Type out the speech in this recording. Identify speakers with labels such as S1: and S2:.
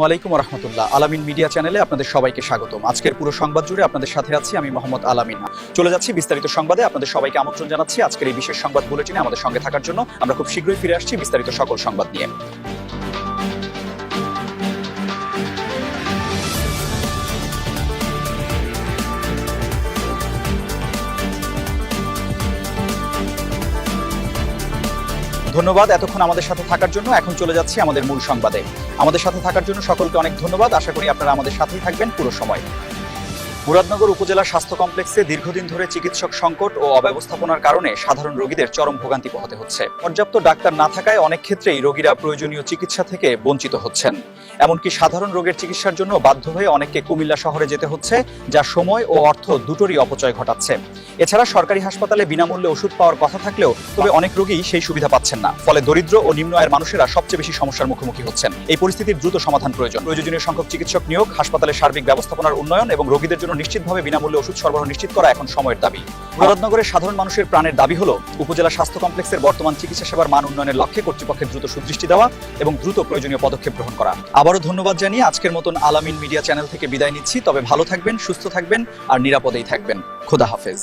S1: ওয়ালাইকুম রহমতুল্লাহ। আলামিন মিডিয়া চ্যানেলে আপনাদের সবাইকে স্বাগতম। আজকের পুরো সংবাদ জুড়ে আপনাদের সাথে আছি আমি মোহাম্মদ আলামিন। চলে যাচ্ছি বিস্তারিত সংবাদে। আপনাদের সবাইকে আমন্ত্রণ জানাচ্ছি আজকের এই বিশেষ সংবাদ বুলেটিনে আমাদের সঙ্গে থাকার জন্য। আমরা খুব শীঘ্রই ফিরে আসছি বিস্তারিত সকল সংবাদ নিয়ে। ধন্যবাদ এতক্ষণ আমাদের সাথে থাকার জন্য। এখন চলে যাচ্ছি আমাদের মূল সংবাদে। আমাদের সাথে থাকার জন্য সকলকে অনেক ধন্যবাদ। আশা করি আপনারা আমাদের সাথেই থাকবেন পুরো সময়। মুরাদনগর উপজেলা স্বাস্থ্য কমপ্লেক্সে দীর্ঘদিন ধরে চিকিৎসক সংকট ও অব্যবস্থাপনার কারণে সাধারণ রোগীদের চরম ভোগান্তি পোহাতে হচ্ছে। পর্যাপ্ত ডাক্তার না থাকায় অনেক ক্ষেত্রেই রোগীরা প্রয়োজনীয় চিকিৎসা থেকে বঞ্চিত হচ্ছেন। এমনকি সাধারণ রোগের চিকিৎসার জন্য বাধ্য হয়ে অনেককে কুমিল্লা শহরে যেতে হচ্ছে, যা সময় ও অর্থ দুটোরই অপচয় ঘটাচ্ছে। এছাড়া সরকারি হাসপাতালে বিনামূল্যে ওষুধ পাওয়ার কথা থাকলেও তবে অনেক রোগী সেই সুবিধা পাচ্ছেন না। ফলে দরিদ্র ও নিম্ন আয়ের মানুষেরা সবচেয়ে বেশি সমস্যার মুখোমুখি হচ্ছেন। এই পরিস্থিতির দ্রুত সমাধান প্রয়োজন। প্রয়োজনীয় সংখ্যক চিকিৎসক নিয়োগ, হাসপাতালের সার্বিক ব্যবস্থাপনার উন্নয়ন এবং রোগীদের জন্য নিশ্চিতভাবে বিনামূল্যে ওষুধ সরবরাহ নিশ্চিত করা এখন সময়ের দাবি। মুরাদনগরের সাধারণ মানুষের প্রাণের দাবি হলো উপজেলা স্বাস্থ্য কমপ্লেক্সের বর্তমান চিকিৎসা সেবার মান উন্নয়নের লক্ষ্যে কর্তৃপক্ষের দ্রুত সুদৃষ্টি দেওয়া এবং দ্রুত প্রয়োজনীয় পদক্ষেপ গ্রহণ করা। আবারও ধন্যবাদ জানিয়ে আজকের মতন আলামিন মিডিয়া চ্যানেল থেকে বিদায় নিচ্ছি। তবে ভালো থাকবেন, সুস্থ থাকবেন আর নিরাপদেই থাকবেন। খোদা হাফেজ।